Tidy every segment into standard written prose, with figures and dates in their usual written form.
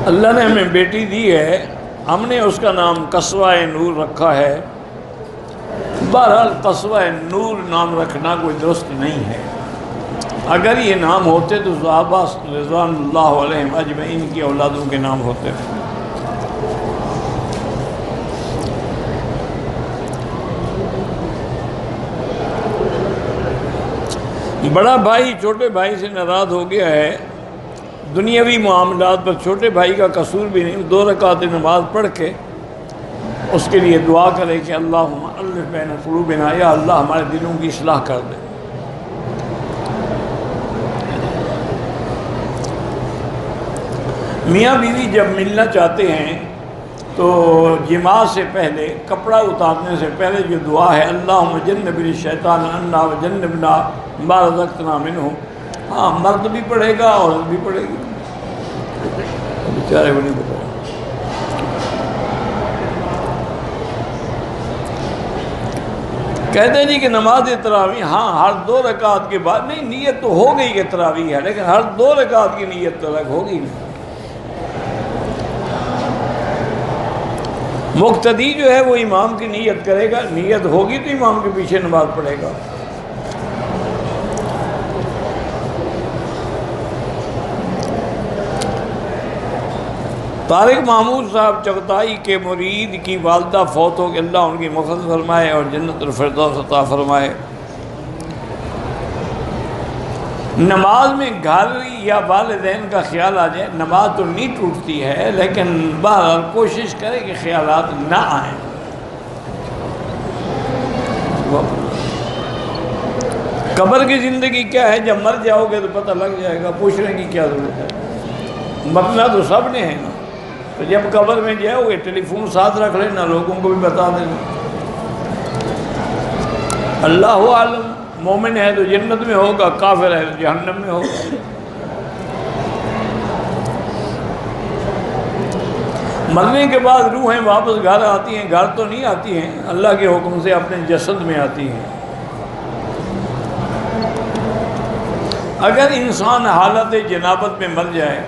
اللہ نے ہمیں بیٹی دی ہے، ہم نے اس کا نام قصوہ نور رکھا ہے۔ بہرحال قصوہ نور نام رکھنا کوئی درست نہیں ہے۔ اگر یہ نام ہوتے تو صحابہ رضوان اللہ علیہم اجمعین کی اولادوں کے نام ہوتے۔ بڑا بھائی چھوٹے بھائی سے ناراض ہو گیا ہے، دنیاوی معاملات پر چھوٹے بھائی کا قصور بھی نہیں، 2 رکعت نماز پڑھ کے اس کے لیے دعا کرے کہ اللہم الف بین قلوبنا، یا اللہ ہمارے دلوں کی اصلاح کر دے۔ میاں بیوی جب ملنا چاہتے ہیں تو جماع سے پہلے، کپڑا اتارنے سے پہلے جو دعا ہے اللہم جنبنا الشیطان عنا وجنبنا ما رزقتنا منہ، ہاں مرد بھی پڑھے گا عورت بھی پڑھے گی، بیچارے کو نہیں پتا۔ کہتے ہیں جی کہ نماز تراویح، ہاں ہر 2 رکعت کے بعد، نہیں نیت تو ہو گئی کہ تراویح ہے، لیکن ہر 2 رکعت کی نیت تو الگ ہوگی نہیں۔ مقتدی جو ہے وہ امام کی نیت کرے گا، نیت ہوگی تو امام کے پیچھے نماز پڑھے گا۔ طارق محمود صاحب چغتائی کے مرید کی والدہ فوت ہو کہ اللہ ان کی مغفرت فرمائے اور جنت الفردوس عطا فرمائے۔ نماز میں گھر یا والدین کا خیال آ جائے، نماز تو نہیں ٹوٹتی ہے، لیکن بہرحال کوشش کرے کہ خیالات نہ آئیں۔ قبر کی زندگی کیا ہے، جب مر جاؤ گے تو پتہ لگ جائے گا، پوچھنے کی کیا ضرورت ہے، مرنا تو سب نے ہے نا۔ تو جب قبر میں جاؤ گے ٹیلی فون ساتھ رکھ لینا، لوگوں کو بھی بتا دینا۔ اللہ عالم، مومن ہے تو جنت میں ہوگا، کافر ہے تو جہنم میں ہوگا۔ مرنے کے بعد روحیں واپس گھر آتی ہیں، گھر تو نہیں آتی ہیں، اللہ کے حکم سے اپنے جسد میں آتی ہیں۔ اگر انسان حالت جنابت میں مر جائے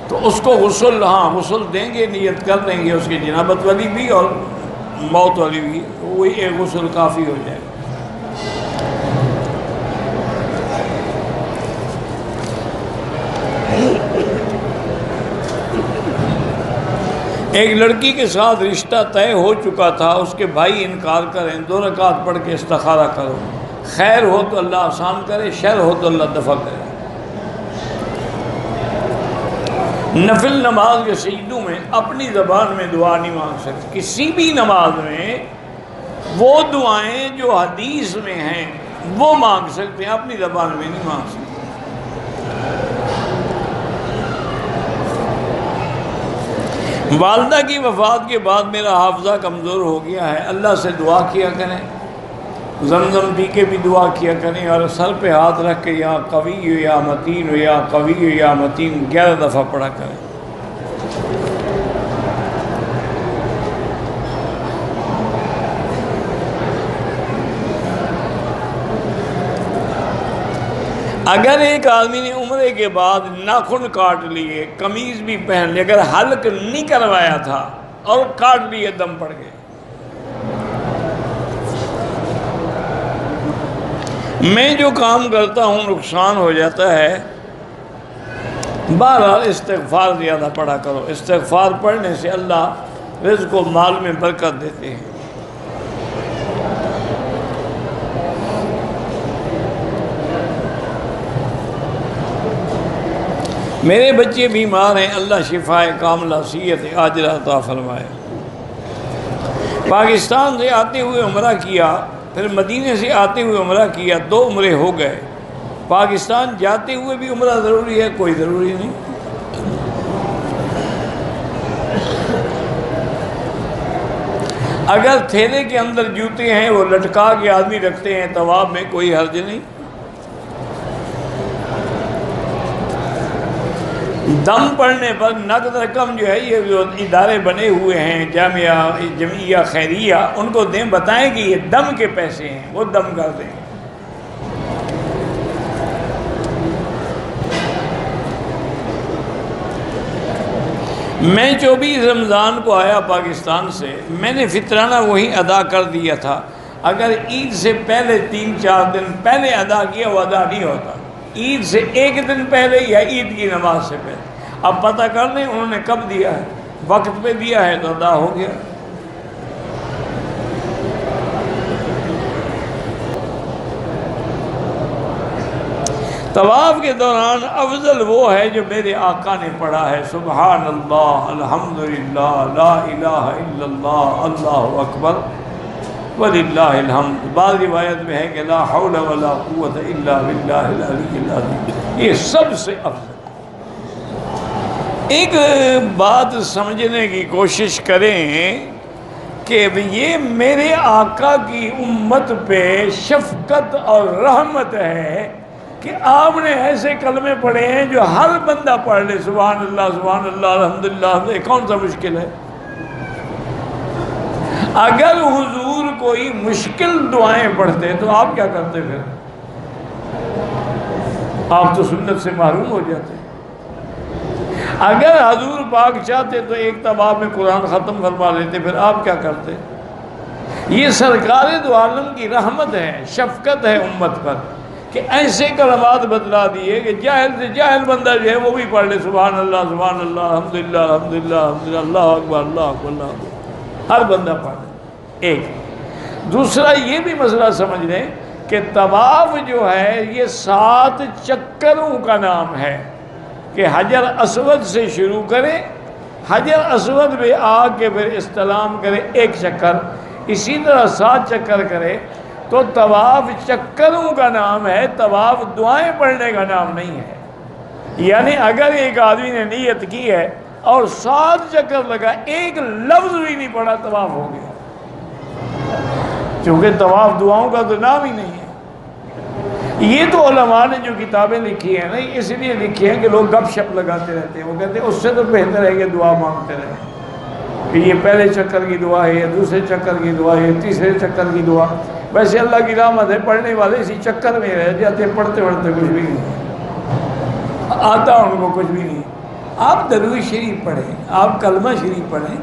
تو اس کو غسل، ہاں غسل دیں گے، نیت کر دیں گے اس کی جنابت والی بھی اور موت والی بھی، وہی ایک غسل کافی ہو جائے۔ ایک لڑکی کے ساتھ رشتہ طے ہو چکا تھا، اس کے بھائی انکار کریں، 2 رکعت پڑھ کے استخارہ کرو، خیر ہو تو اللہ آسان کرے، شر ہو تو اللہ دفع کرے۔ نفل نماز کے سجدوں میں اپنی زبان میں دعا نہیں مانگ سکتے، کسی بھی نماز میں وہ دعائیں جو حدیث میں ہیں وہ مانگ سکتے ہیں، اپنی زبان میں نہیں مانگ سکتے۔ والدہ کی وفات کے بعد میرا حافظہ کمزور ہو گیا ہے، اللہ سے دعا کیا کریں، زمزم پی کے بھی دعا کیا کریں، اور سر پہ ہاتھ رکھ کے یا قوی یا متین یا قوی یا متین 11 دفعہ پڑھا کریں۔ اگر ایک آدمی نے عمرے کے بعد ناخن کاٹ لیے، قمیض بھی پہن لی، اگر حلق نہیں کروایا تھا اور کاٹ لیے، دم پڑ گئے، میں جو کام کرتا ہوں نقصان ہو جاتا ہے، بہرحال استغفار زیادہ پڑھا کرو، استغفار پڑھنے سے اللہ رزق و مال میں برکت دیتے ہیں۔ میرے بچے بیمار ہیں، اللہ شفائے کاملہ صحت عاجلہ عطا فرمائے۔ پاکستان سے آتے ہوئے عمرہ کیا، پھر مدینے سے آتے ہوئے عمرہ کیا، 2 عمرے ہو گئے۔ پاکستان جاتے ہوئے بھی عمرہ ضروری ہے؟ کوئی ضروری نہیں۔ اگر تھیلے کے اندر جوتے ہیں وہ لٹکا کے آدمی رکھتے ہیں طواف میں، کوئی حرج نہیں۔ دم پڑنے پر نقد رقم جو ہے، یہ جو ادارے بنے ہوئے ہیں جامعہ جمعیہ خیریہ، ان کو دیں، بتائیں کہ یہ دم کے پیسے ہیں، وہ دم کر دیں۔ میں 24 رمضان کو آیا پاکستان سے، میں نے فطرانہ وہی ادا کر دیا تھا۔ اگر عید سے پہلے 3-4 دن پہلے ادا کیا وہ ادا نہیں ہوتا، عید سے 1 دن پہلے یا عید کی نماز سے پہلے۔ اب پتہ کر لیں انہوں نے کب دیا ہے، وقت پہ دیا ہے تو ادا ہو گیا۔ طواف کے دوران افضل وہ ہے جو میرے آقا نے پڑھا ہے، سبحان اللہ، الحمدللہ، لا الہ الا اللہ، اللہ اکبر وللہ الحمد۔ بعض روایت میں ہے کہ لا حول ولا قوت الا باللہ العلی العظیم، یہ سب سے افضل۔ ایک بات سمجھنے کی کوشش کریں کہ یہ میرے آقا کی امت پہ شفقت اور رحمت ہے کہ آپ نے ایسے کلمے پڑھے ہیں جو ہر بندہ پڑھ لے، سبحان اللہ، الحمدللہ، یہ کون سا مشکل ہے؟ اگر حضور کوئی مشکل دعائیں پڑھتے تو آپ کیا کرتے پھر؟ آپ تو سنت سے محروم ہو جاتے۔ اگر حضور پاک چاہتے تو ایک طواف میں قرآن ختم فرما لیتے، پھر آپ کیا کرتے؟ یہ سرکار دو عالم کی رحمت ہے، شفقت ہے امت پر کہ ایسے کلمات بتلا دیے کہ جاہل سے جاہل بندہ جو ہے وہ بھی پڑھ لے، سبحان اللہ، الحمدللہ، الحمدللہ، اللہ اکبر، اللہ اکبر، اللہ اکبر، ہر بندہ پڑھ لے۔ ایک دوسرا یہ بھی مسئلہ سمجھ لیں کہ طواف جو ہے یہ 7 چکروں کا نام ہے، کہ حجر اسود سے شروع کرے، حجر اسود پہ آ کے پھر استلام کرے 1 چکر، اسی طرح 7 چکر کرے تو طواف چکروں کا نام ہے، طواف دعائیں پڑھنے کا نام نہیں ہے۔ یعنی اگر ایک آدمی نے نیت کی ہے اور 7 چکر لگا، ایک لفظ بھی نہیں پڑھا، طواف ہو گیا، چونکہ طواف دعاؤں کا تو نام ہی نہیں ہے۔ یہ تو علماء نے جو کتابیں لکھی ہیں نا، اس لیے لکھی ہیں کہ لوگ گپ شپ لگاتے رہتے ہیں، وہ کہتے ہیں اس سے تو بہتر ہے کہ دعا مانگتے رہیں، کہ یہ پہلے چکر کی دعا ہے، یہ دوسرے چکر کی دعا ہے، یہ تیسرے چکر کی دعا۔ ویسے اللہ کی رحمت ہے، پڑھنے والے اسی چکر میں رہ جاتے ہیں، پڑھتے پڑھتے کچھ بھی نہیں آتا، ان کو کچھ بھی نہیں۔ آپ درود شریف پڑھیں، آپ کلمہ شریف پڑھیں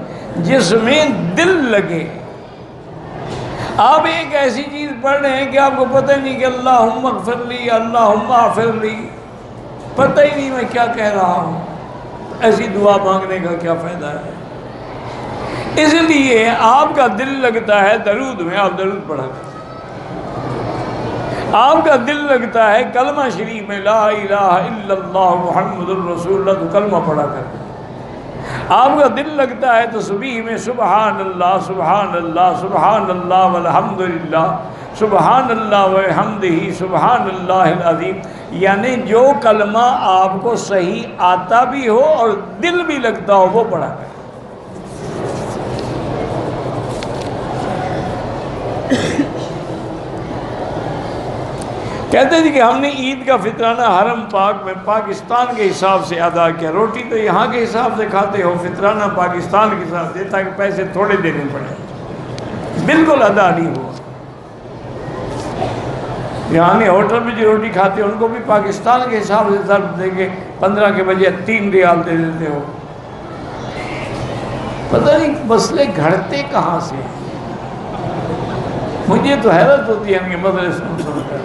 جس میں دل لگے۔ آپ ایک ایسی چیز پڑھ رہے ہیں کہ آپ کو پتہ ہی نہیں کہ اللہم اغفر لی، اللہم اغفر لی، پتہ ہی نہیں میں کیا کہہ رہا ہوں، ایسی دعا مانگنے کا کیا فائدہ ہے؟ اس لیے آپ کا دل لگتا ہے درود میں، آپ درود پڑھا کریں۔ آپ کا دل لگتا ہے کلمہ شریف میں، لا الہ الا اللہ محمد الرسول اللہ، تو کلمہ پڑھا کریں۔ آپ کا دل لگتا ہے تسبیح میں، سبحان اللہ، سبحان اللہ، سبحان اللہ والحمدللہ، سبحان اللہ وبحمدہ، سبحان اللہ العظیم، یعنی جو کلمہ آپ کو صحیح آتا بھی ہو اور دل بھی لگتا ہو وہ پڑھا کریں۔ کہتے تھے کہ ہم نے عید کا فطرانہ حرم پاک میں پاکستان کے حساب سے ادا کیا، روٹی تو یہاں کے حساب سے کھاتے ہو، فطرانہ پاکستان کے حساب سے، تاکہ پیسے تھوڑے دینے پڑے، بالکل ادا نہیں ہوا۔ یہاں نے ہوٹل میں جو روٹی کھاتے ہو ان کو بھی پاکستان کے حساب سے ضرب دیں گے، 15 کے بجے 3 ریال دے دیتے ہو۔ پتہ نہیں مسئلے گھڑتے کہاں سے، مجھے تو حیرت ہوتی ہے ان کے مسئلے سن کر۔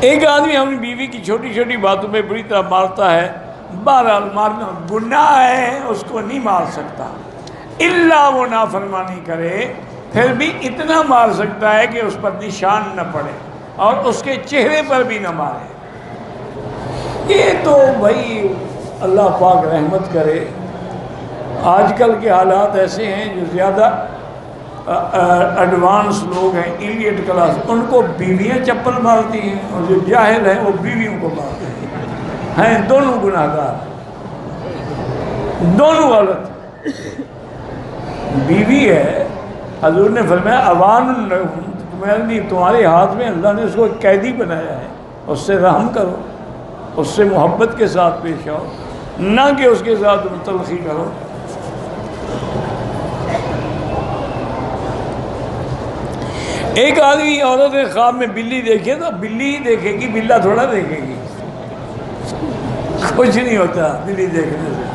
ایک آدمی اپنی بیوی کی چھوٹی چھوٹی باتوں پہ بری طرح مارتا ہے، بہرحال مارنا گناہ ہے، اس کو نہیں مار سکتا، الا وہ نافرمانی کرے، پھر بھی اتنا مار سکتا ہے کہ اس پر نشان نہ پڑے اور اس کے چہرے پر بھی نہ مارے۔ یہ تو بھائی اللہ پاک رحمت کرے، آج کل کے حالات ایسے ہیں جو زیادہ ایڈوانس لوگ ہیں، ایلیٹ کلاس، ان کو بیویاں چپل مارتی ہیں، اور جو جاہل ہیں وہ بیویوں کو مارتے ہیں دونوں گناہ گار، دونوں غلط۔ بیوی ہے، حضور نے فرمایا اوان تمہارے ہاتھ میں، اللہ نے اس کو قیدی بنایا ہے، اس سے رحم کرو، اس سے محبت کے ساتھ پیش آؤ، نہ کہ اس کے ساتھ تلخی کرو۔ ایک آدمی عورت کے خواب میں بلی دیکھے تو بلی ہی دیکھے گی، بلا تھوڑا دیکھے گی، کچھ نہیں ہوتا بلی دیکھنے سے۔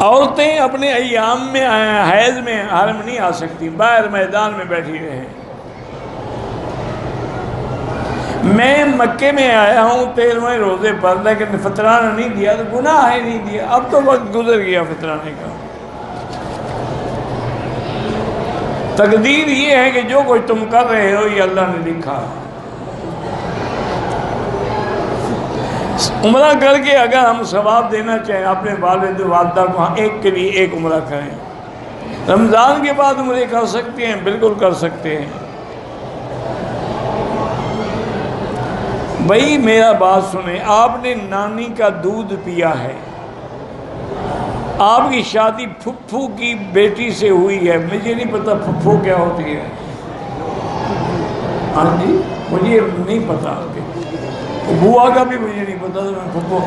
عورتیں اپنے ایام میں حیض میں حرم نہیں آ سکتی، باہر میدان میں بیٹھی رہیں۔ میں مکے میں آیا ہوں 13ویں روزے پر، لیکن فطرانہ نہیں دیا تو گناہ ہے نہیں دیا، اب تو وقت گزر گیا فطرانے کا۔ تقدیر یہ ہے کہ جو کچھ تم کر رہے ہو یہ اللہ نے لکھا۔ عمرہ کر کے اگر ہم ثواب دینا چاہیں اپنے والد والدہ کو، ایک کے لیے ایک عمرہ کریں۔ رمضان کے بعد عمرے کر سکتے ہیں، بالکل کر سکتے ہیں۔ بھائی میرا بات سنیں، آپ نے نانی کا دودھ پیا ہے، آپ کی شادی پھپھو کی بیٹی سے ہوئی ہے، مجھے نہیں پتا پھپھو کیا ہوتی ہے، ہاں جی مجھے نہیں پتا، بوا کا بھی مجھے نہیں پتا، تو میں پھپھو،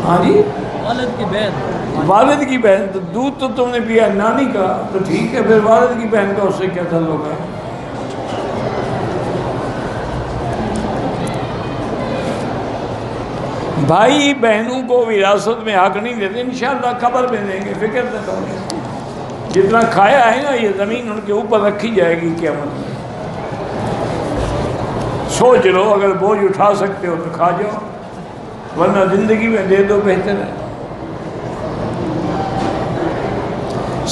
ہاں جی والد کی بہن، والد کی بہن، تو دودھ تو تم نے پیا نانی کا، تو ٹھیک ہے، پھر والد کی بہن کا اس سے کیا تعلق ہے؟ بھائی بہنوں کو وراثت میں حق نہیں دیتے، انشاءاللہ قبر میں دیں گے، فکر نہ کرو، جتنا کھایا ہے نا یہ زمین ان کے اوپر رکھی جائے گی قیامت میں۔ سوچ لو، اگر بوجھ اٹھا سکتے ہو تو کھا جاؤ، ورنہ زندگی میں دے دو، بہتر ہے۔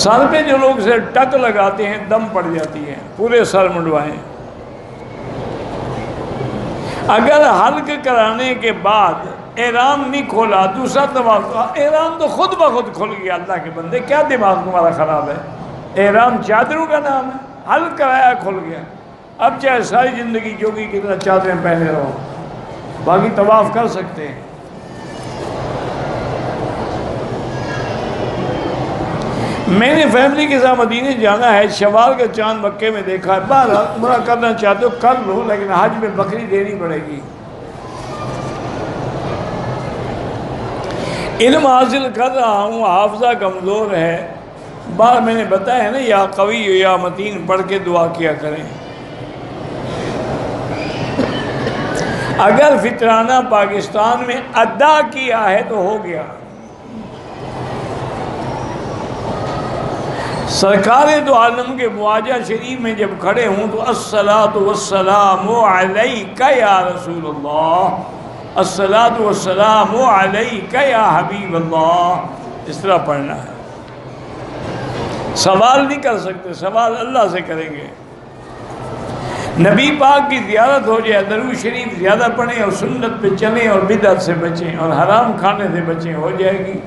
سر پہ جو لوگ سے ٹک لگاتے ہیں دم پڑ جاتی ہے، پورے سر منڈوائیں۔ اگر حلق کرانے کے بعد احرام نہیں کھولا، دوسرا طواف، احرام تو خود بخود کھل گیا، اللہ کے بندے کیا دماغ تمہارا خراب ہے؟ احرام چادروں کا نام ہے، حلق کرایا کھل گیا، اب چاہے ساری زندگی جوگی کی طرح چادریں پہنے رہو، باقی طواف کر سکتے ہیں۔ میں نے فیملی کے ساتھ مدینے جانا ہے، شوال کا چاند مکے میں دیکھا ہے، بہرحال عمرہ کرنا چاہتے ہو کر لو، لیکن حج میں بکری دینی پڑے گی۔ علم حاصل کر رہا ہوں، حافظہ کمزور ہے، بار میں نے بتایا ہے نا، یا قوی یا متین پڑھ کے دعا کیا کریں۔ اگر فطرانہ پاکستان میں ادا کیا ہے تو ہو گیا۔ سرکار دو عالم کے معاجہ شریف میں جب کھڑے ہوں تو الصلاۃ والسلام علیک یا رسول اللہ، الصلاۃ والسلام علیک یا حبیب اللہ، اس طرح پڑھنا ہے۔ سوال نہیں کر سکتے، سوال اللہ سے کریں گے۔ نبی پاک کی زیارت ہو جائے، درود شریف زیادہ پڑھیں اور سنت پہ چلیں اور بدعت سے بچیں اور حرام کھانے سے بچیں، ہو جائے گی۔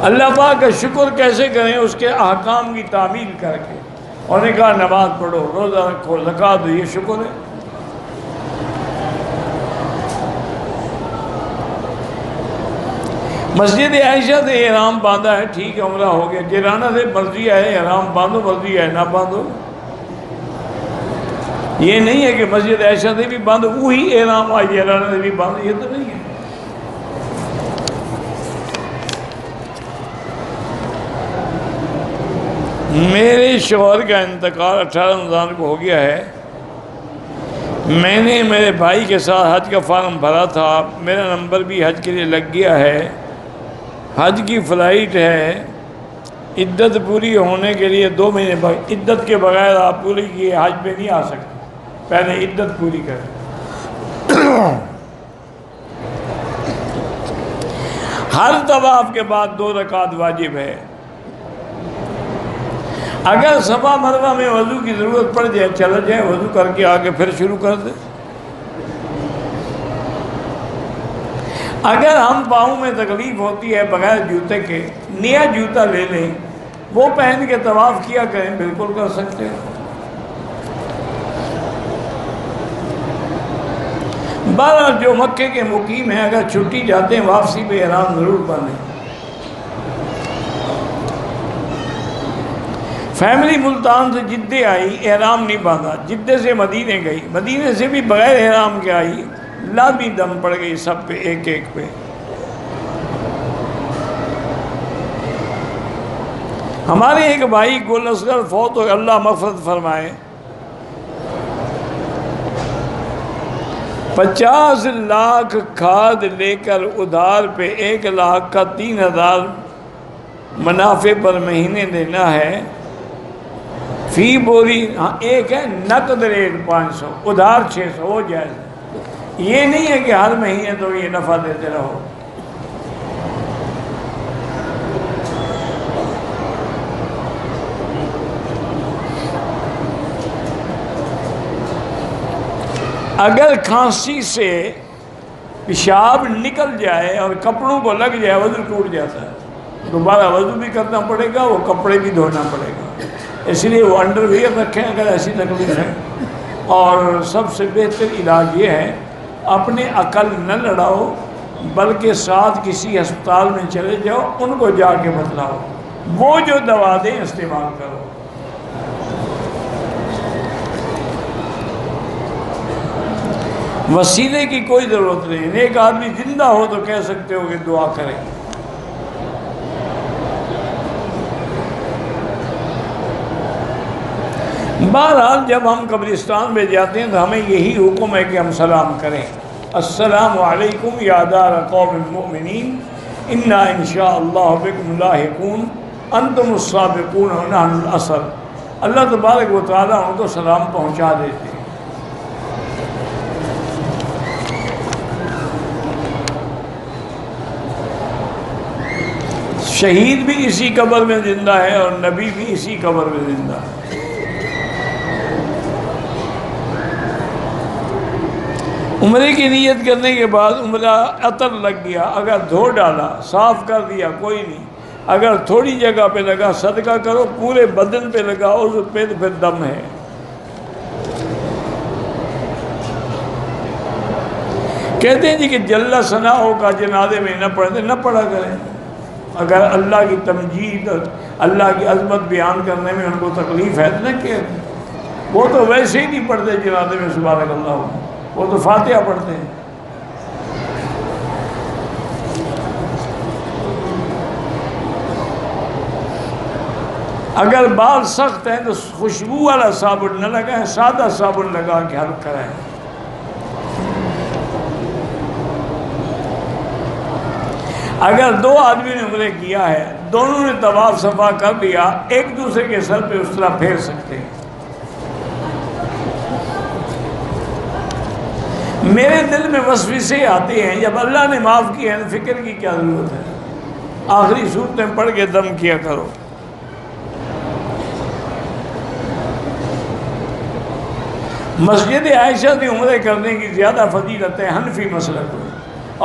اللہ پاک کا شکر کیسے کریں؟ اس کے احکام کی تعمیل کر کے، اور نے کہا نماز پڑھو، روزہ رکھو، زکوٰۃ دو، یہ شکر ہے۔ مسجد عائشہ سے احرام باندھا ہے، ٹھیک ہے عمرہ ہو گیا، جیرانہ سے مرضی ہے احرام باندھو، مرضی ہے نہ باندھو، یہ نہیں ہے کہ مسجد عائشہ سے بھی باندھو وہی احرام آج جیرانہ سے بھی باندھو، یہ تو نہیں ہے۔ میرے شوہر کا انتقال 18 رمضان کو ہو گیا ہے، میں نے میرے بھائی کے ساتھ حج کا فارم بھرا تھا، میرا نمبر بھی حج کے لیے لگ گیا ہے، حج کی فلائٹ ہے، عدت پوری ہونے کے لیے 2 مہینے بعد، عدت کے بغیر آپ پوری کیے حج پہ نہیں آ سکتے، پہلے عدت پوری کریں۔ ہر طواف کے بعد 2 رکعت واجب ہے۔ اگر صفا مروہ میں وضو کی ضرورت پڑ جائے چلا جائے، وضو کر کے آگے پھر شروع کر دیں۔ اگر ہم پاؤں میں تکلیف ہوتی ہے بغیر جوتے کے، نیا جوتا لے لیں، وہ پہن کے طواف کیا کریں، بالکل کر سکتے ہیں۔ بہرحال جو مکے کے مقیم ہیں اگر چھٹی جاتے ہیں واپسی پہ احرام ضرور باندھیں۔ فیملی ملتان سے جدے آئی، احرام نہیں باندھا، جدے سے مدینے گئی، مدینے سے بھی بغیر احرام کے آئی، لازمی دم پڑ گئی سب پہ ایک ایک پہ۔ ہمارے ایک بھائی گل اصغر فوت ہو، اللہ مغفرت فرمائے، 50 لاکھ کھاد لے کر ادھار پہ 1 لاکھ کا 3000 منافع پر مہینے دینا ہے، فی بوری، ہاں ایک ہے نقد ریٹ 500، ادھار 600، وہ جائز ہے۔ یہ نہیں ہے کہ ہر مہینے تو یہ نفع دیتے رہو۔ اگر کھانسی سے پیشاب نکل جائے اور کپڑوں کو لگ جائے، وضو ٹوٹ جاتا ہے، دوبارہ وضو بھی کرنا پڑے گا، وہ کپڑے بھی دھونا پڑے گا، اس لیے وہ انڈر ویئر رکھیں اگر ایسی تکلیف ہے۔ اور سب سے بہتر علاج یہ ہے، اپنے عقل نہ لڑاؤ، بلکہ ساتھ کسی ہسپتال میں چلے جاؤ، ان کو جا کے بتلاؤ، وہ جو دوا دیں استعمال کرو۔ وسیلے کی کوئی ضرورت نہیں، ایک آدمی زندہ ہو تو کہہ سکتے ہو کہ دعا کرے۔ بہرحال جب ہم قبرستان میں جاتے ہیں تو ہمیں یہی حکم ہے کہ ہم سلام کریں، السلام علیکم یا دار قوم المؤمنین انا انشاءاللہ بکم لاحقون انتم السابقون ونحن الاصل۔ اللہ تبارک و تعالیٰ ان کو سلام پہنچا دیتے ہیں۔ شہید بھی اسی قبر میں زندہ ہے اور نبی بھی اسی قبر میں زندہ ہے۔ عمرے کی نیت کرنے کے بعد عمرہ عطر لگ گیا، اگر دھو ڈالا، صاف کر دیا، کوئی نہیں، اگر تھوڑی جگہ پہ لگا صدقہ کرو، پورے بدن پہ لگا عضو پہ تو پھر دم ہے۔ کہتے ہیں جی کہ جل ثناؤ کا جنازے میں نہ پڑھتے، نہ پڑھا کریں۔ اگر اللہ کی تمجید، اللہ کی عظمت بیان کرنے میں ان کو تکلیف ہے تو نہ کہ وہ تو ویسے ہی نہیں پڑھتے جنازے میں سبحان اللہ، وہ تو فاتحہ پڑھتے ہیں۔ اگر بال سخت ہیں تو خوشبو والا صابن نہ لگائیں، سادہ صابن لگا کے حل کریں۔ اگر 2 آدمی نے عمرے کیا ہے، دونوں نے طواف صفا کر لیا، ایک دوسرے کے سر پہ اس طرح پھیر سکتے ہیں۔ میرے دل میں وسوسے آتے ہیں، جب اللہ نے معاف کیا ہے تو فکر کی کیا ضرورت ہے؟ آخری صورتیں پڑھ کے دم کیا کرو۔ مسجد عائشہ سے عمرے کرنے کی زیادہ فضیلت ہے حنفی مسلک میں،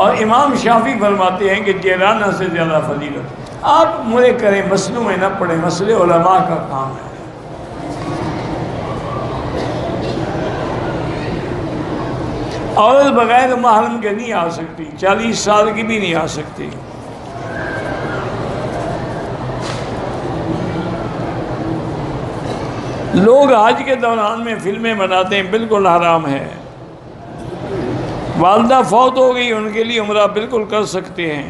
اور امام شافعی فرماتے ہیں کہ جیرانہ سے زیادہ فضیلت۔ آپ عمرے کریں، مسئلوں میں نہ پڑیں، مسئلے علماء کا کام ہے۔ عورت بغیر محرم کے نہیں آ سکتی، 40 سال کی بھی نہیں آ سکتی۔ لوگ حج کے دوران میں فلمیں بناتے ہیں، بالکل حرام ہے۔ والدہ فوت ہو گئی، ان کے لیے عمرہ بالکل کر سکتے ہیں۔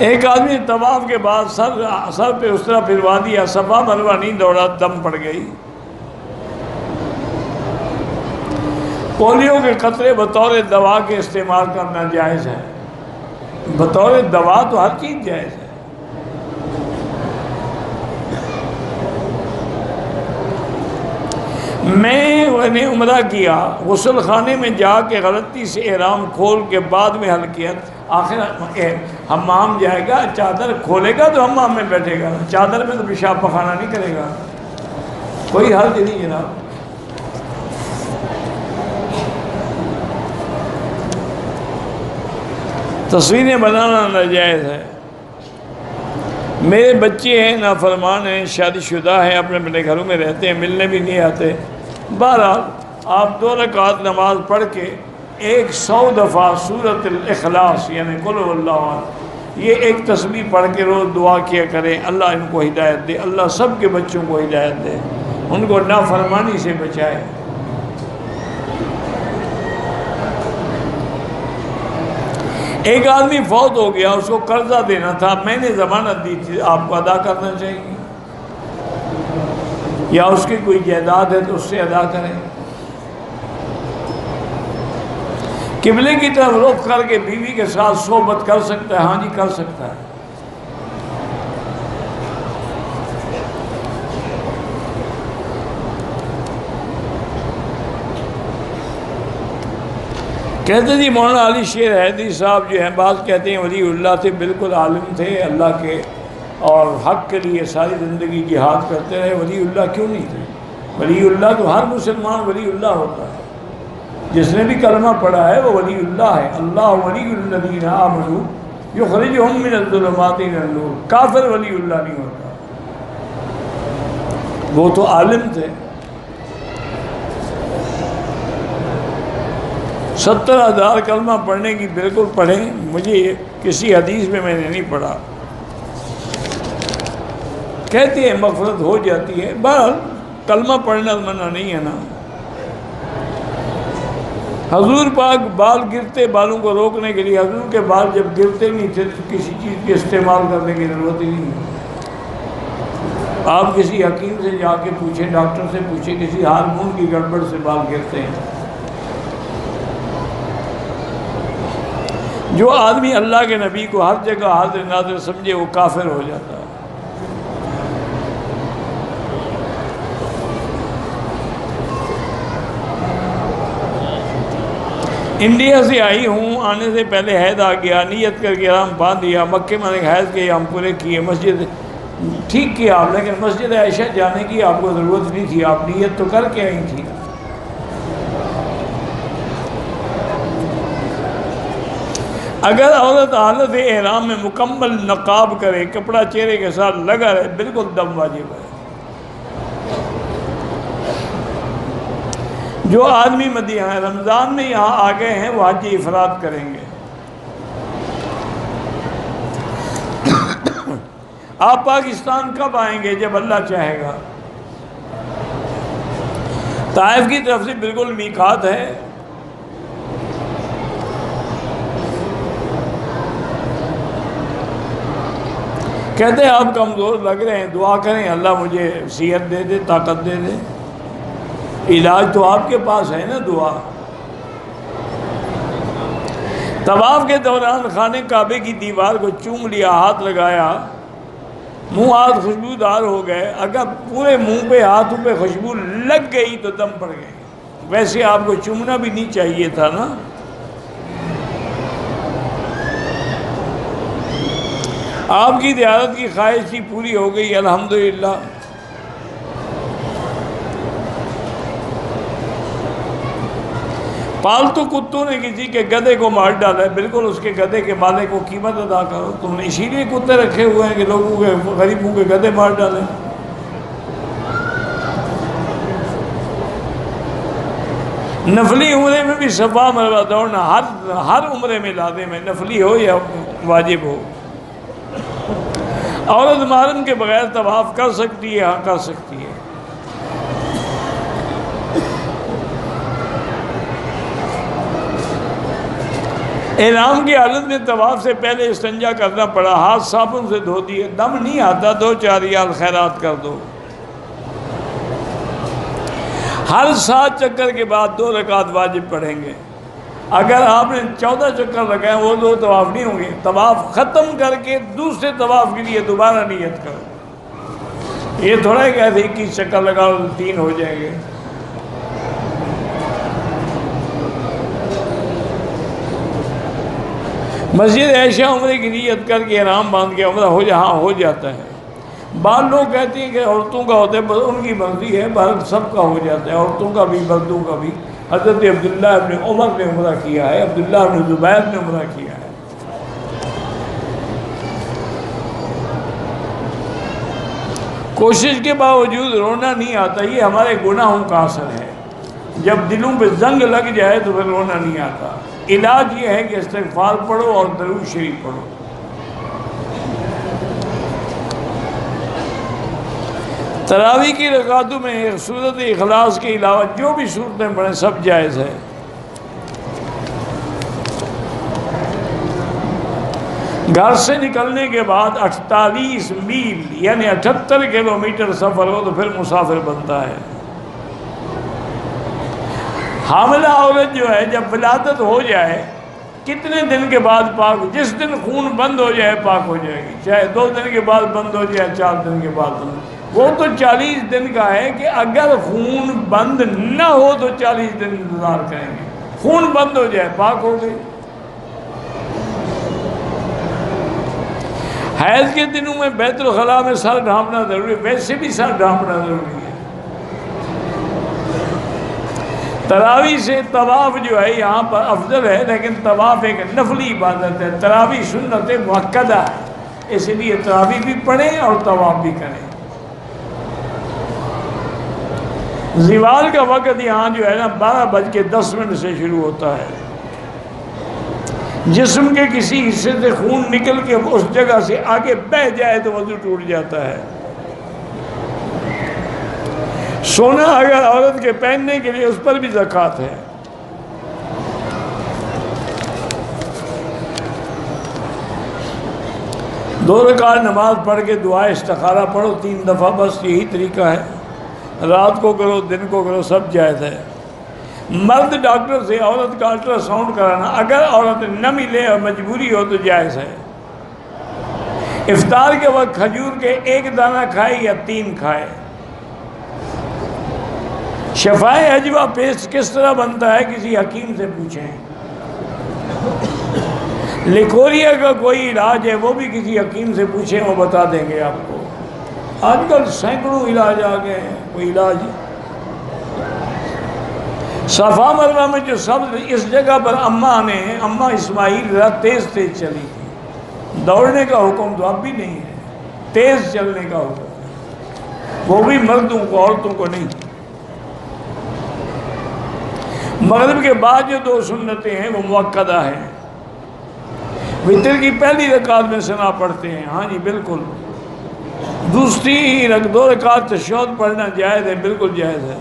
ایک آدمی طواف کے بعد سر پہ اس طرح پھروا دیا، صفا مروہ نہیں دوڑا، دم پڑ گئی۔ پولیو کے قطرے بطور دوا کے استعمال کرنا جائز ہے، بطور دوا تو ہر چیز جائز ہے۔ میں نے عمرہ کیا، غسل خانے میں جا کے غلطی سے احرام کھول کے بعد میں حل کیا، آخر حمام جائے گا، چادر کھولے گا تو حمام میں بیٹھے گا، چادر میں تو پیشاب پخانہ نہیں کرے گا، کوئی حرج نہیں جناب۔ تصویریں بنانا ناجائز ہے۔ میرے بچے ہیں، نافرمان ہیں، شادی شدہ ہیں، اپنے اپنے گھروں میں رہتے ہیں، ملنے بھی نہیں آتے۔ بہرحال آپ 2 رکعت نماز پڑھ کے 100 دفعہ سورۃ الاخلاص یعنی قل هو اللہ احد، یہ ایک تسبیح پڑھ کے روز دعا کیا کریں، اللہ ان کو ہدایت دے، اللہ سب کے بچوں کو ہدایت دے، ان کو نافرمانی سے بچائے۔ ایک آدمی فوت ہو گیا، اس کو قرضہ دینا تھا، میں نے ضمانت دی تھی، آپ کو ادا کرنا چاہیے، یا اس کی کوئی جائیداد ہے تو اس سے ادا کریں۔ قبلے کی طرف رخ کر کے بیوی کے ساتھ صحبت کر سکتا ہے؟ ہاں جی کر سکتا ہے۔ کہتے جی مولانا علی شیر حیدری صاحب جو ہیں، بعض کہتے ہیں ولی اللہ تھے، بالکل عالم تھے اللہ کے اور حق کے لیے ساری زندگی جہاد کرتے رہے، ولی اللہ کیوں نہیں تھے؟ ولی اللہ تو ہر مسلمان ولی اللہ ہوتا ہے، جس نے بھی کلمہ پڑھا ہے وہ ولی اللہ ہے۔ اللہ ولی الذین آمنوا یخرجہم من الظلمات الی النور، کافر ولی اللہ نہیں ہوتا، وہ تو عالم تھے۔ 70,000 کلمہ پڑھنے کی بالکل پڑھیں، مجھے کسی حدیث میں نے نہیں پڑھا، کہتے ہیں مغفرت ہو جاتی ہے، بہرحال کلمہ پڑھنا منع نہیں ہے نا۔ حضور پاک بال گرتے بالوں کو روکنے کے لیے، حضور کے بال جب گرتے نہیں تھے تو کسی چیز کے استعمال کرنے کی ضرورت ہی نہیں ہے۔ آپ کسی حکیم سے جا کے پوچھیں، ڈاکٹر سے پوچھیں، کسی ہارمون کی گڑبڑ سے بال گرتے ہیں۔ جو آدمی اللہ کے نبی کو ہر جگہ حاضر ناظر سمجھے وہ کافر ہو جاتا ہے۔ انڈیا سے آئی ہوں، آنے سے پہلے حید آ گیا، نیت کر کے احرام باندھ دیا، مکے میں حید کے ہم پورے کیے، مسجد ٹھیک کیا آپ، لیکن مسجد عائشہ جانے کی آپ کو ضرورت نہیں تھی، آپ نیت تو کر کے آئی تھی۔ اگر عورت حالت احرام میں مکمل نقاب کرے، کپڑا چہرے کے ساتھ لگا رہے، بالکل دم واجب ہے۔ جو آدمی مدینہ رمضان میں یہاں آ گئے ہیں وہ حج افراد کریں گے۔ آپ پاکستان کب آئیں گے؟ جب اللہ چاہے گا۔ طائف کی طرف سے بالکل میقات ہے، کہتے ہیں آپ کمزور لگ رہے ہیں، دعا کریں اللہ مجھے صحت دے دے، طاقت دے دے۔ علاج تو آپ کے پاس ہے نا، دعا۔ طواف کے دوران خانہ کعبے کی دیوار کو چوم لیا، ہاتھ لگایا، منہ ہاتھ خوشبودار ہو گئے، اگر پورے منہ پہ ہاتھوں پہ خوشبو لگ گئی تو دم پڑ گئے۔ ویسے آپ کو چومنا بھی نہیں چاہیے تھا نا۔ آپ کی زیارت کی خواہش ہی پوری ہو گئی، الحمدللہ۔ پالتو کتوں نے کسی کے گدھے کو مار ڈالا ہے، بالکل اس کے گدھے کے مالک کو قیمت ادا کرو۔ تم نے اسی لیے کتے رکھے ہوئے ہیں کہ لوگوں کے غریبوں کے گدھے مار ڈالیں۔ نفلی عمرے میں بھی صفا مروا دوڑنا ہر عمرے میں لازم ہے، نفلی ہو یا واجب ہو۔ عورت محرم کے بغیر طواف کر سکتی ہے؟ ہاں کر سکتی ہے۔ احرام کی حالت میں طواف سے پہلے استنجا کرنا پڑا، ہاتھ صابن سے دھو دیے، دم نہیں آتا 2-4 ریال خیرات کر دو۔ ہر 7 چکر کے بعد 2 رکعت واجب پڑھیں گے۔ اگر آپ نے 14 چکر لگائے وہ 2 طواف نہیں ہوں گے، طواف ختم کر کے دوسرے طواف کے لیے دوبارہ نیت کرو۔ یہ تھوڑا ہے کہ ایسے 21 چکر لگاؤ 3 ہو جائیں گے۔ مسجد عائشہ عمرے کی نیت کر کے احرام باندھ کے عمرہ ہو جاتا ہے۔ بعض لوگ کہتے ہیں کہ عورتوں کا ہوتا ہے، بس ان کی مرضی ہے، بس سب کا ہو جاتا ہے، عورتوں کا بھی مردوں کا بھی۔ حضرت عبداللہ ابن عمر نے عمرہ کیا ہے، عبداللہ ابن زبیر نے عمرہ کیا ہے۔ کوشش کے باوجود رونا نہیں آتا، یہ ہمارے گناہوں کا اثر ہے۔ جب دلوں پہ زنگ لگ جائے تو پھر رونا نہیں آتا۔ علاج یہ ہے کہ استغفار پڑھو اور درود شریف پڑھو۔ تراویح کی رکعتوں میں سورۃ اخلاص کے علاوہ جو بھی صورتیں پڑھیں سب جائز ہے۔ گھر سے نکلنے کے بعد 48 میل یعنی 78 کلومیٹر سفر ہو تو پھر مسافر بنتا ہے۔ حاملہ عورت جو ہے جب ولادت ہو جائے کتنے دن کے بعد پاک، جس دن خون بند ہو جائے پاک ہو جائے گی، چاہے 2 دن کے بعد بند ہو جائے 4 دن کے بعد بند، وہ تو 40 دن کا ہے کہ اگر خون بند نہ ہو تو 40 دن انتظار کریں گے، خون بند ہو جائے پاک ہو گئی۔ حیض کے دنوں میں بیت الخلاء میں سر ڈھانپنا ضروری ہے، ویسے بھی سر ڈھانپنا ضروری ہے۔ تراویح سے طواف جو ہے یہاں پر افضل ہے، لیکن طواف ایک نفلی عبادت ہے، تراویح سنت مؤکدہ ہے، اس لیے تراویح بھی پڑھیں اور طواف بھی کریں۔ زوال کا وقت یہاں جو ہے نا 12:10 سے شروع ہوتا ہے۔ جسم کے کسی حصے سے خون نکل کے اس جگہ سے آگے بہہ جائے تو وضو ٹوٹ جاتا ہے۔ سونا اگر عورت کے پہننے کے لیے اس پر بھی زکوٰۃ ہے۔ دو رکعت نماز پڑھ کے دعا استخارہ پڑھو 3 دفعہ، بس یہی طریقہ ہے، رات کو کرو دن کو کرو سب جائز ہے۔ مرد ڈاکٹر سے عورت کا الٹرا ساؤنڈ کرانا اگر عورت نہ ملے اور مجبوری ہو تو جائز ہے۔ افطار کے وقت کھجور کے 1 دانہ کھائے یا 3 کھائے۔ شفائے عجوہ پیسٹ کس طرح بنتا ہے کسی حکیم سے پوچھیں۔ لیکوریا کا کوئی علاج ہے وہ بھی کسی حکیم سے پوچھیں، وہ بتا دیں گے آپ کو۔ آج کل سینکڑوں علاج آ گئے ہیں، کوئی علاج صفا مروہ میں جو سب اس جگہ پر اماں اسماعیل تیز چلی تھی، دوڑنے کا حکم تو اب بھی نہیں ہے، تیز چلنے کا حکم ہے، وہ بھی مردوں کو عورتوں کو نہیں۔ مغرب کے بعد جو 2 سنتیں ہیں وہ مؤکدہ ہیں۔ وتر کی پہلی رکعت میں ثنا پڑھتے ہیں، ہاں جی بالکل، دوسری 2 رکعت تشہد پڑھنا جائز ہے، بالکل جائز ہے۔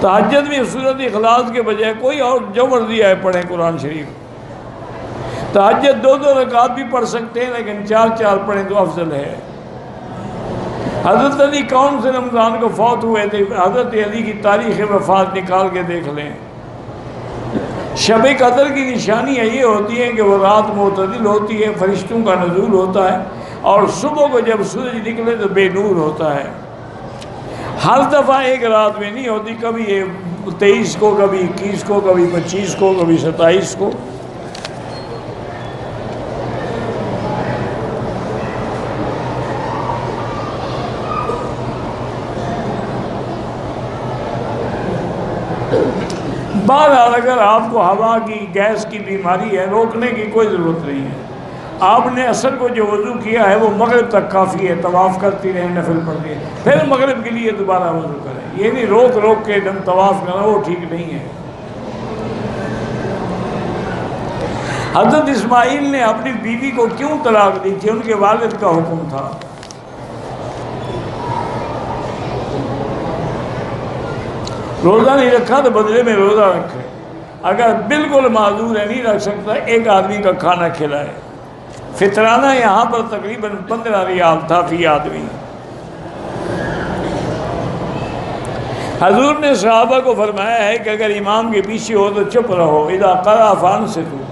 تہجد میں سورۃ اخلاص کے بجائے کوئی اور جو مرضی آئے پڑھیں قرآن شریف۔ تہجد 2 رکعت بھی پڑھ سکتے ہیں لیکن 4 پڑھیں تو افضل ہے۔ حضرت علی کون سے رمضان کو فوت ہوئے تھے؟ حضرت علی کی تاریخ وفات نکال کے دیکھ لیں۔ شب قدر کی نشانیاں یہ ہوتی ہیں کہ وہ رات معتدل ہوتی ہے، فرشتوں کا نزول ہوتا ہے، اور صبح کو جب سورج نکلے تو بے نور ہوتا ہے۔ ہر دفعہ ایک رات میں نہیں ہوتی، کبھی 23 کو، کبھی 21 کو، کبھی 25 کو، کبھی 27 کو۔ بہرحال اگر آپ کو ہوا کی گیس کی بیماری ہے روکنے کی کوئی ضرورت نہیں ہے۔ آپ نے عصر کو جو وضو کیا ہے وہ مغرب تک کافی ہے، طواف کرتی رہیں، نفل پڑھتی رہیں، پھر مغرب کے لیے دوبارہ وضو کریں، یہ نہیں روک کے دم طواف کرنا، وہ ٹھیک نہیں ہے۔ حضرت اسماعیل نے اپنی بیوی کو کیوں طلاق دی تھی؟ ان کے والد کا حکم تھا۔ روزہ نہیں رکھا تو بدلے میں روزہ رکھے، اگر بالکل معذور ہے نہیں رکھ سکتا ایک آدمی کا کھانا کھلائے۔ فطرانہ یہاں پر تقریباً 15 ریال تھا فی آدمی۔ حضور نے صحابہ کو فرمایا ہے کہ اگر امام کے پیچھے ہو تو چپ رہو، اذا قرأ فانصتوا۔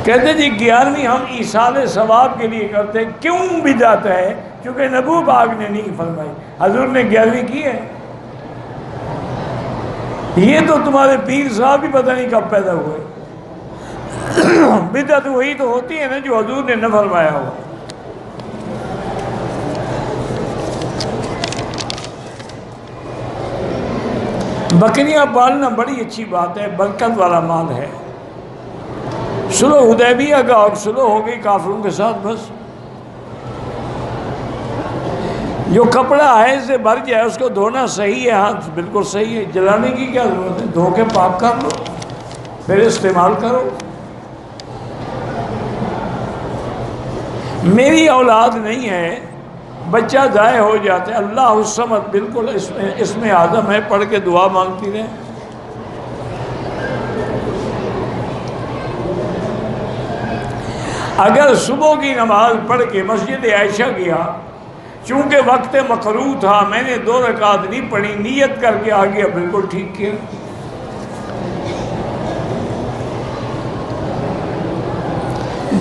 کہتے جی 11ویں ہم ایصال ثواب کے لیے کرتے، کیوں بدعت ہے؟ کیونکہ نبو پاک نے نہیں فرمائی، حضور نے 11ویں کی ہے۔ یہ تو تمہارے پیر صاحب بھی پتہ نہیں کب پیدا ہوئے۔ بدعت وہی تو ہوتی ہے نا جو حضور نے نہ فرمایا ہو۔ بکریاں پالنا بڑی اچھی بات ہے، برکت والا مال ہے۔ صلح حدیبیہ کا اور صلح ہو گئی کافروں کے ساتھ، بس جو کپڑا ہے سے بھر جائے اس کو دھونا صحیح ہے، ہاتھ بالکل صحیح ہے، جلانے کی کیا ضرورت ہے، دھو کے پاک کر لو پھر استعمال کرو۔ میری اولاد نہیں ہے، بچہ ضائع ہو جاتا ہے، اللہ الصمد بالکل اس میں اعظم ہے، پڑھ کے دعا مانگتی رہیں۔ اگر صبح کی نماز پڑھ کے مسجد عائشہ گیا، چونکہ وقت مقروء تھا، میں نے 2 رکعت نہیں پڑھی، نیت کر کے آ گیا، بالکل ٹھیک کیا۔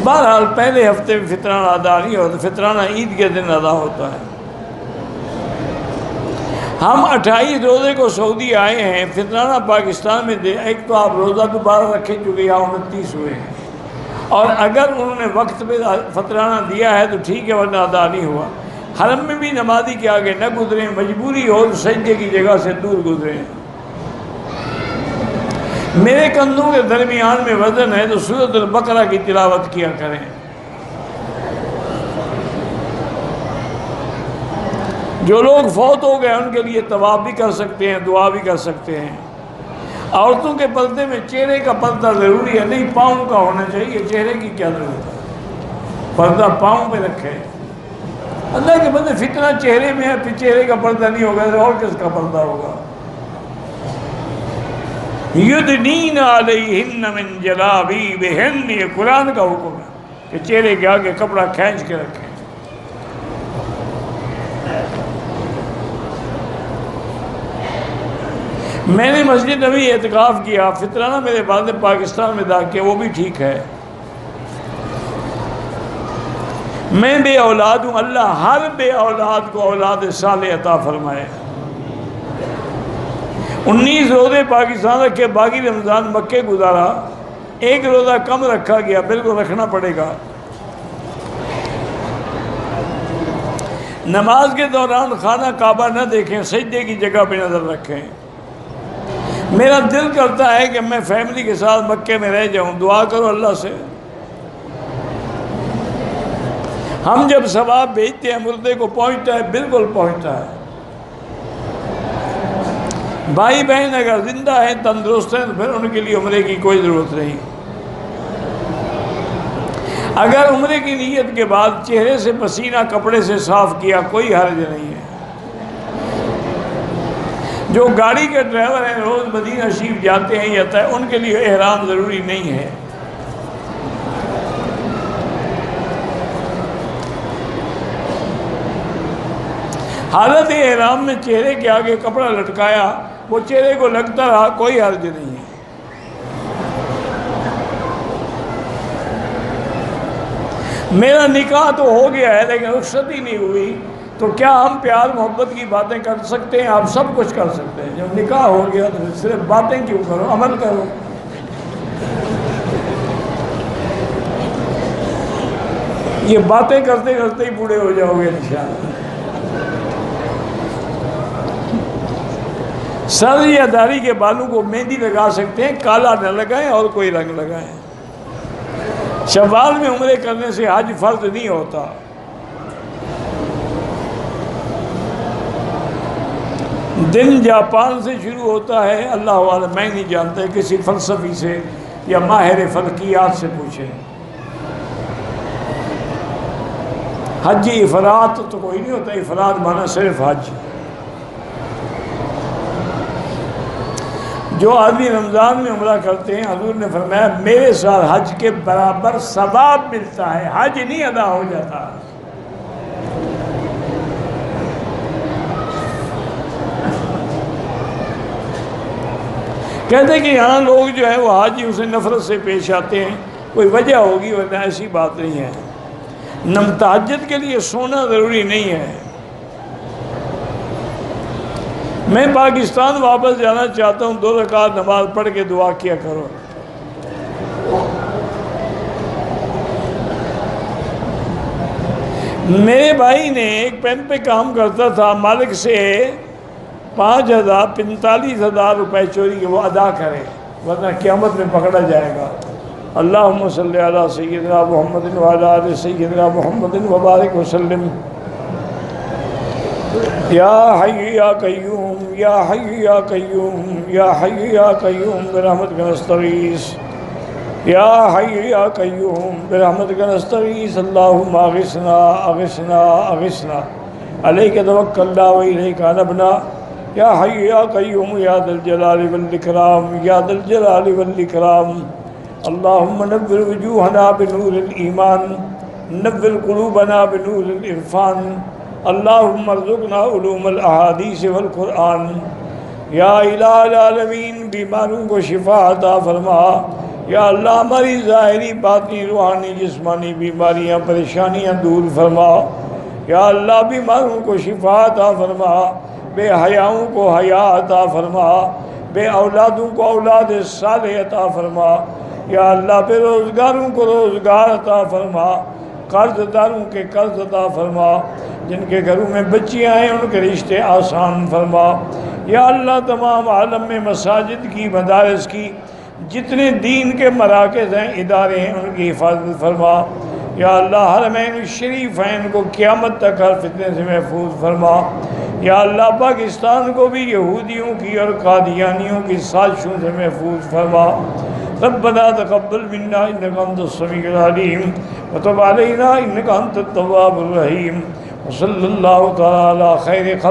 بہرحال پہلے ہفتے میں فطرانہ ادا نہیں ہوتا، فطرانہ عید کے دن ادا ہوتا ہے۔ ہم 28 روزے کو سعودی آئے ہیں، فطرانہ پاکستان میں دے، ایک تو آپ روزہ دوبارہ رکھیں چونکہ یہاں 29 ہوئے ہیں، اور اگر انہوں نے وقت پہ فطرانہ دیا ہے تو ٹھیک ہے، ورنہ ادا نہیں ہوا۔ حرم میں بھی نمازی کے آگے نہ گزریں، مجبوری ہو تو سجدے کی جگہ سے دور گزریں۔ میرے کندھوں کے درمیان میں وزن ہے تو سورۃ البقرہ کی تلاوت کیا کریں۔ جو لوگ فوت ہو گئے ان کے لیے طواف بھی کر سکتے ہیں، دعا بھی کر سکتے ہیں۔ عورتوں کے پردے میں چہرے کا پردہ ضروری ہے، نہیں پاؤں کا ہونا چاہیے، چہرے کی کیا ضرورت ہے؟ پردہ پاؤں پہ رکھے۔ اللہ کے بندے، فتنہ چہرے میں ہے، پھر چہرے کا پردہ نہیں ہوگا اور کس کا پردہ ہوگا؟ یدنین علیہن من جلابیبہن، یہ قرآن کا حکم ہے کہ چہرے کے آگے کپڑا کھینچ کے رکھیں۔ میں نے مسجد نبوی اعتکاف کیا، فطرانہ میرے والد پاکستان میں ادا کیا، وہ بھی ٹھیک ہے۔ میں بے اولاد ہوں، اللہ ہر بے اولاد کو اولاد صالح عطا فرمائے۔ 19 روزے پاکستان رکھے، باقی رمضان مکے گزارا، 1 روزہ کم رکھا گیا، بالکل رکھنا پڑے گا۔ نماز کے دوران خانہ کعبہ نہ دیکھیں، سجدے کی جگہ پہ نظر رکھیں۔ میرا دل کرتا ہے کہ میں فیملی کے ساتھ مکے میں رہ جاؤں، دعا کرو اللہ سے۔ ہم جب ثواب بھیجتے ہیں مردے کو پہنچتا ہے، بالکل پہنچتا ہے۔ بھائی بہن اگر زندہ ہیں، تندرست ہیں، تو پھر ان کے لیے عمرے کی کوئی ضرورت نہیں۔ اگر عمرے کی نیت کے بعد چہرے سے پسینہ کپڑے سے صاف کیا، کوئی حرج نہیں ہے۔ جو گاڑی کے ڈرائیور ہیں، روز مدینہ شریف جاتے ہیں یا ان کے لیے احرام ضروری نہیں ہے۔ حالت احرام میں چہرے کے آگے کپڑا لٹکایا، وہ چہرے کو لگتا رہا، کوئی حرج نہیں ہے۔ میرا نکاح تو ہو گیا ہے لیکن رخصت ہی نہیں ہوئی، تو کیا ہم پیار محبت کی باتیں کر سکتے ہیں؟ آپ سب کچھ کر سکتے ہیں۔ جب نکاح ہو گیا تو صرف باتیں کیوں کرو، عمل کرو۔ یہ باتیں کرتے کرتے ہی بوڑھے ہو جاؤ گے انشاءاللہ۔ سر یا داڑھی کے بالوں کو مہندی لگا سکتے ہیں، کالا نہ لگائیں اور کوئی رنگ لگائیں۔ شوال میں عمرے کرنے سے حج فرض نہیں ہوتا۔ دن جاپان سے شروع ہوتا ہے، اللہ عالم، میں نہیں جانتا، کسی فلسفی سے یا ماہر فلکیات سے پوچھیں۔ حج افراد تو کوئی نہیں ہوتا، افراد مانا صرف حج۔ جو آدمی رمضان میں عمرہ کرتے ہیں، حضور نے فرمایا میرے ساتھ حج کے برابر ثواب ملتا ہے، حج نہیں ادا ہو جاتا۔ کہتے ہیں کہ یہاں لوگ جو ہیں وہ حاجی اسے نفرت سے پیش آتے ہیں، کوئی وجہ ہوگی، ورنہ ایسی بات نہیں ہے۔ تہجد کے لیے سونا ضروری نہیں ہے۔ میں پاکستان واپس جانا چاہتا ہوں، 2 رکعت نماز پڑھ کے دعا کیا کرو۔ میرے بھائی نے ایک پین پہ کام کرتا تھا، مالک سے 45,000 روپے چوری کے، وہ ادا کرے ورنہ قیامت میں پکڑا جائے گا۔ اللہم صلی علی سیدنا محمد وعلی آل سیدنا محمد وبارک وسلم۔ یا حی یا قیوم، یا حی یا قیوم، یا حی یا قیوم برحمتک نستغیث، یا حی یا قیوم برحمتک نستغیث، اللہم اغثنا اغثنا اغثنا، علیک توکلنا و الیک انبنا، یا حی یا قیوم یا ذا الجلال والاکرام، یا ذا الجلال والاکرام۔ اللهم نور وجوهنا بنور الإيمان، نور قلوبنا بنور العرفان، اللهم ارزقنا علوم الأحادیث والقرآن۔ یا الہ العالمین بیماروں کو شفا عطا فرما۔ یا اللہ ہماری ظاہری باطنی روحانی جسمانی بیماریاں پریشانیاں دور فرما۔ یا اللہ بیماروں کو شفا عطا فرما، بے حیاؤں کو حیا عطا فرما، بے اولادوں کو اولاد صالح عطا فرما۔ یا اللہ بے روزگاروں کو روزگار عطا فرما، قرض داروں کے قرض عطا فرما، جن کے گھروں میں بچیاں ہیں ان کے رشتے آسان فرما۔ یا اللہ تمام عالم میں مساجد کی مدارس کی جتنے دین کے مراکز ہیں ادارے ہیں ان کی حفاظت فرما۔ یا اللہ حرمین الشریفین کو قیامت تک ہر فتنے سے محفوظ فرما۔ یا اللہ پاکستان کو بھی یہودیوں کی اور قادیانیوں کی سازشوں سے محفوظ فرما۔ ربنا تقبل منا انک انت السمیع العلیم وتب علینا انک انت التواب الرحیم، وصلی اللہ تعالی علی خیر خلق